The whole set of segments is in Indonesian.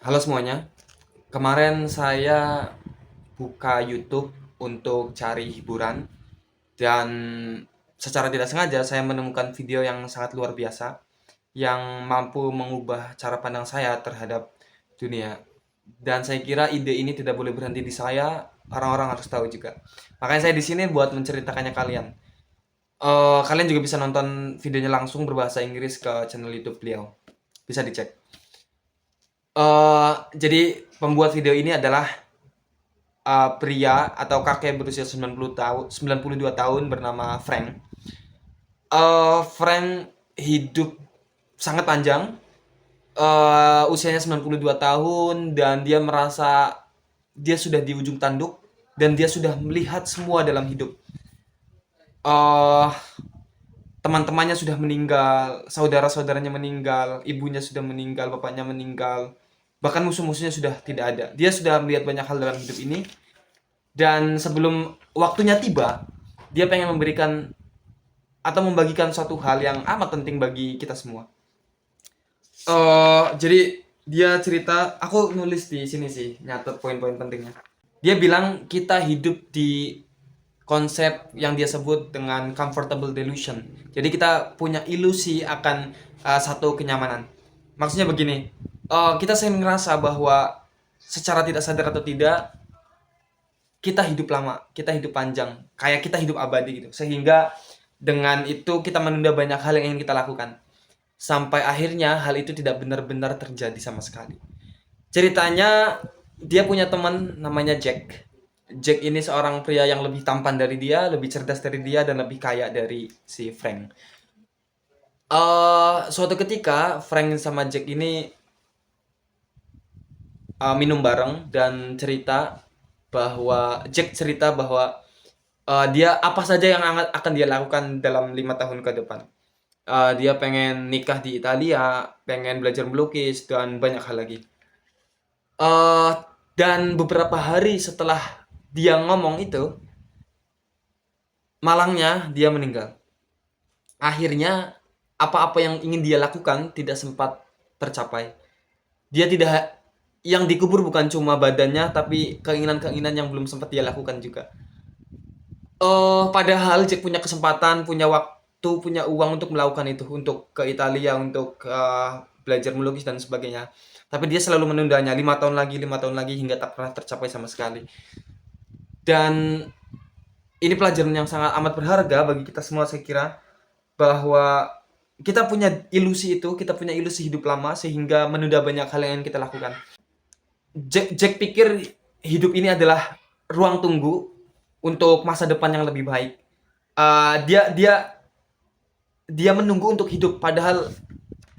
Halo semuanya, kemarin saya buka YouTube untuk cari hiburan dan secara tidak sengaja saya menemukan video yang sangat luar biasa yang mampu mengubah cara pandang saya terhadap dunia. Dan saya kira ide ini tidak boleh berhenti di saya, orang-orang harus tahu juga. Makanya saya di sini buat menceritakannya kalian. Kalian juga bisa nonton videonya langsung berbahasa Inggris ke channel YouTube beliau. Bisa dicek. Jadi pembuat video ini adalah pria atau kakek berusia 92 tahun bernama Frank. Frank hidup sangat panjang, usianya 92 tahun dan dia merasa dia sudah di ujung tanduk dan dia sudah melihat semua dalam hidup. Eh, Teman-temannya sudah meninggal, saudara-saudaranya meninggal, ibunya sudah meninggal, bapaknya meninggal, bahkan musuh-musuhnya sudah tidak ada. Dia sudah melihat banyak hal dalam hidup ini. Dan sebelum waktunya tiba, dia pengen memberikan atau membagikan suatu hal yang amat penting bagi kita semua. Jadi dia cerita, aku nulis di sini sih, nyatet poin-poin pentingnya. Dia bilang kita hidup di konsep yang dia sebut dengan comfortable delusion. Jadi kita punya ilusi akan satu kenyamanan. Maksudnya begini, kita sering ngerasa bahwa secara tidak sadar atau tidak kita hidup lama, kita hidup panjang, kayak kita hidup abadi gitu. Sehingga dengan itu kita menunda banyak hal yang ingin kita lakukan. Sampai akhirnya hal itu tidak benar-benar terjadi sama sekali. Ceritanya dia punya teman namanya Jack. Jack ini seorang pria yang lebih tampan dari dia, lebih cerdas dari dia, dan lebih kaya dari si Frank. Suatu ketika Frank sama Jack ini minum bareng dan Jack cerita bahwa dia apa saja yang akan dia lakukan dalam 5 tahun ke depan. Dia pengen nikah di Italia, pengen belajar melukis, dan banyak hal lagi. Eh, dan beberapa hari setelah dia ngomong itu, malangnya dia meninggal. Akhirnya, apa-apa yang ingin dia lakukan tidak sempat tercapai. Dia tidak yang dikubur bukan cuma badannya, tapi keinginan-keinginan yang belum sempat dia lakukan juga. Padahal Jack punya kesempatan, punya waktu, punya uang untuk melakukan itu, untuk ke Italia, untuk belajar melukis dan sebagainya. Tapi dia selalu menundanya 5 tahun lagi, 5 tahun lagi hingga tak pernah tercapai sama sekali. Dan ini pelajaran yang sangat amat berharga bagi kita semua saya kira bahwa kita punya ilusi itu, kita punya ilusi hidup lama sehingga menunda banyak hal yang ingin kita lakukan. Jack pikir hidup ini adalah ruang tunggu untuk masa depan yang lebih baik. Dia dia dia menunggu untuk hidup padahal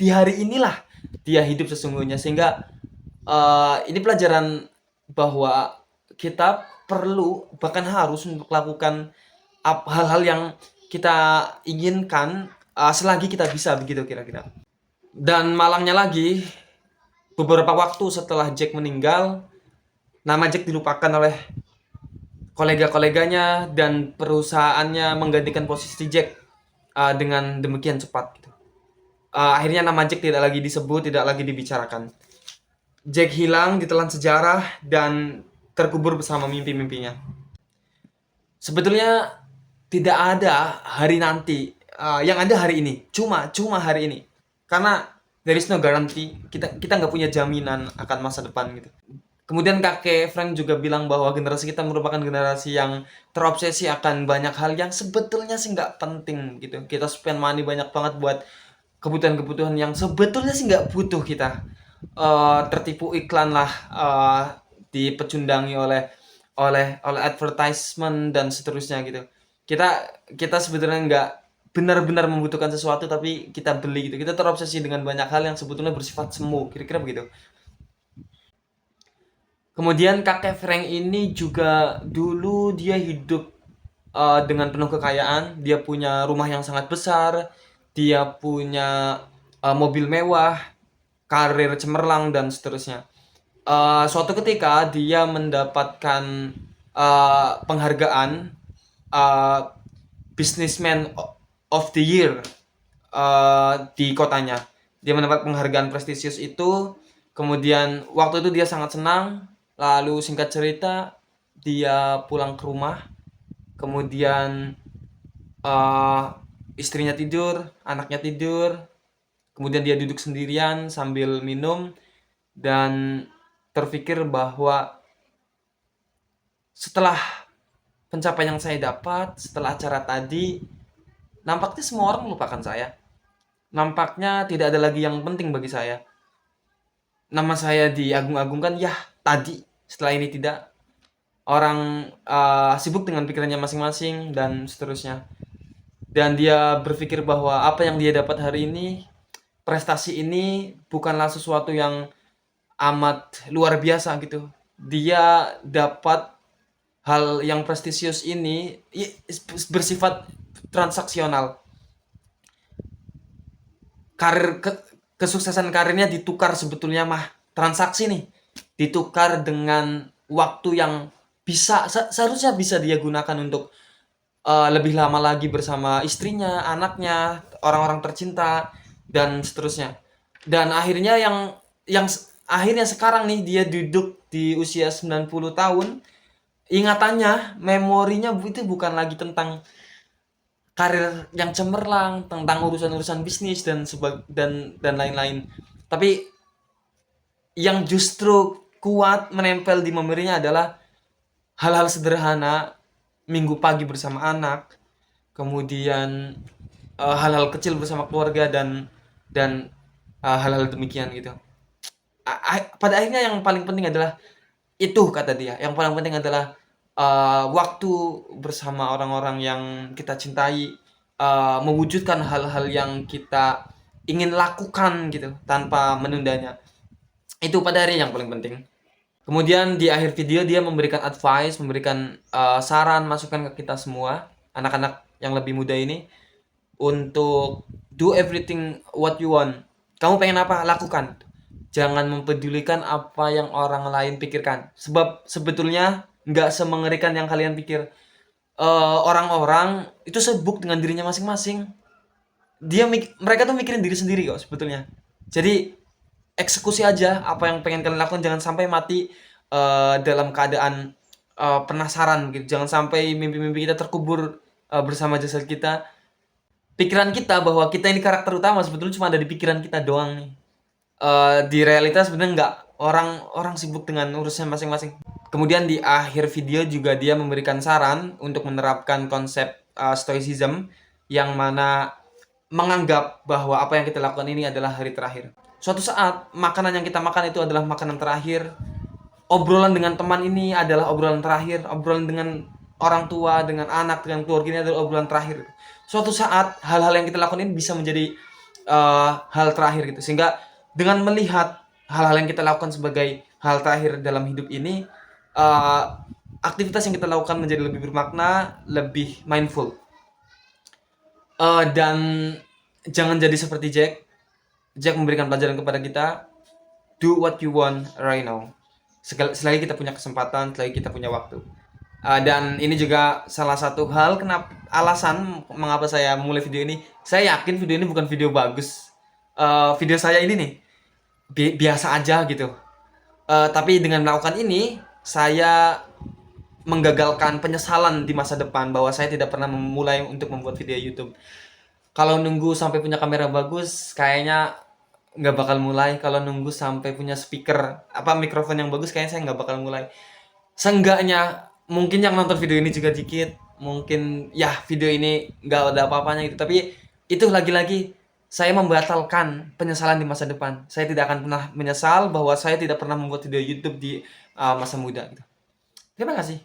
di hari inilah dia hidup sesungguhnya sehingga ini pelajaran bahwa kita perlu bahkan harus untuk melakukan hal-hal yang kita inginkan selagi kita bisa begitu kira-kira. Dan malangnya lagi beberapa waktu setelah Jack meninggal, nama Jack dilupakan oleh kolega-koleganya dan perusahaannya menggantikan posisi Jack dengan demikian cepat gitu. Akhirnya nama Jack tidak lagi disebut, tidak lagi dibicarakan. Jack hilang ditelan sejarah dan terkubur bersama mimpi-mimpinya. Sebetulnya tidak ada hari nanti, yang ada hari ini, cuma hari ini. Karena there is no guarantee, kita nggak punya jaminan akan masa depan gitu. Kemudian kakek Frank juga bilang bahwa generasi kita merupakan generasi yang terobsesi akan banyak hal yang sebetulnya sih nggak penting gitu. Kita spend money banyak banget buat kebutuhan-kebutuhan yang sebetulnya sih nggak butuh kita. Tertipu iklan lah, dipecundangi oleh oleh advertisement dan seterusnya gitu. Kita kita sebetulnya nggak benar-benar membutuhkan sesuatu tapi kita beli gitu. Kita terobsesi dengan banyak hal yang sebetulnya bersifat semu, kira-kira begitu. Kemudian kakek Frank ini juga dulu dia hidup dengan penuh kekayaan. Dia punya rumah yang sangat besar, dia punya mobil mewah, karir cemerlang dan seterusnya. Suatu ketika dia mendapatkan penghargaan uh, Businessman of the Year di kotanya. Dia mendapat penghargaan prestisius itu Kemudian waktu itu dia sangat senang, lalu singkat cerita dia pulang ke rumah, kemudian eh, istrinya tidur, anaknya tidur, kemudian dia duduk sendirian sambil minum dan terpikir bahwa setelah pencapaian yang saya dapat, setelah acara tadi, nampaknya semua orang melupakan saya. Nampaknya tidak ada lagi yang penting bagi saya. Nama saya diagung-agungkan, ya tadi, setelah ini tidak. Orang sibuk dengan pikirannya masing-masing dan seterusnya. Dan dia berpikir bahwa apa yang dia dapat hari ini, prestasi ini bukanlah sesuatu yang amat luar biasa gitu. Dia dapat hal yang prestisius ini bersifat transaksional. Kesuksesan karirnya ditukar sebetulnya mah transaksi nih. Ditukar dengan waktu yang seharusnya bisa dia gunakan untuk lebih lama lagi bersama istrinya, anaknya, orang-orang tercinta dan seterusnya. Dan akhirnya yang akhirnya sekarang nih dia duduk di usia 90 tahun, ingatannya, memorinya itu bukan lagi tentang karir yang cemerlang, tentang urusan-urusan bisnis dan lain-lain. Tapi yang justru kuat menempel di memorinya adalah hal-hal sederhana, minggu pagi bersama anak, kemudian hal-hal kecil bersama keluarga dan hal-hal demikian gitu. Pada akhirnya yang paling penting adalah itu, kata dia. Yang paling penting adalah waktu bersama orang-orang yang kita cintai, mewujudkan hal-hal yang kita ingin lakukan gitu tanpa menundanya. Itu pada hari yang paling penting. Kemudian di akhir video dia memberikan advice, memberikan saran, masukan ke kita semua, anak-anak yang lebih muda ini, untuk do everything what you want. Kamu pengen apa? Lakukan. Jangan mempedulikan apa yang orang lain pikirkan. Sebab sebetulnya nggak semengerikan yang kalian pikir. Orang-orang itu sibuk dengan dirinya masing-masing. Mereka tuh mikirin diri sendiri kok sebetulnya. Jadi eksekusi aja apa yang pengen kalian lakukan, jangan sampai mati dalam keadaan penasaran gitu. Jangan sampai mimpi-mimpi kita terkubur bersama jasad kita. Pikiran kita bahwa kita ini karakter utama sebetulnya cuma ada di pikiran kita doang nih. Di realitas sebenarnya enggak. Orang sibuk dengan urusan masing-masing. Kemudian di akhir video juga dia memberikan saran untuk menerapkan konsep stoicism, yang mana menganggap bahwa apa yang kita lakukan ini adalah hari terakhir. Suatu saat makanan yang kita makan itu adalah makanan terakhir. Obrolan dengan teman ini adalah obrolan terakhir. Obrolan dengan orang tua, dengan anak, dengan keluarga ini adalah obrolan terakhir. Suatu saat hal-hal yang kita lakukan ini bisa menjadi hal terakhir gitu. Sehingga dengan melihat hal-hal yang kita lakukan sebagai hal terakhir dalam hidup ini, aktivitas yang kita lakukan menjadi lebih bermakna, lebih mindful. Dan jangan jadi seperti Jack. Jack memberikan pelajaran kepada kita, do what you want right now. Selagi kita punya kesempatan, selagi kita punya waktu. Dan ini juga salah satu hal alasan mengapa saya memulai video ini. Saya yakin video ini bukan video bagus. Video saya ini nih biasa aja gitu. Tapi dengan melakukan ini, saya menggagalkan penyesalan di masa depan bahwa saya tidak pernah memulai untuk membuat video YouTube. Kalau nunggu sampai punya kamera bagus, kayaknya nggak bakal mulai. Kalau nunggu sampai punya mikrofon yang bagus, kayaknya saya nggak bakal mulai. Seenggaknya mungkin yang nonton video ini juga dikit, mungkin ya video ini nggak ada apa-apanya gitu. Tapi itu lagi-lagi saya membatalkan penyesalan di masa depan. Saya tidak akan pernah menyesal bahwa saya tidak pernah membuat video YouTube di masa muda gitu. Terima kasih.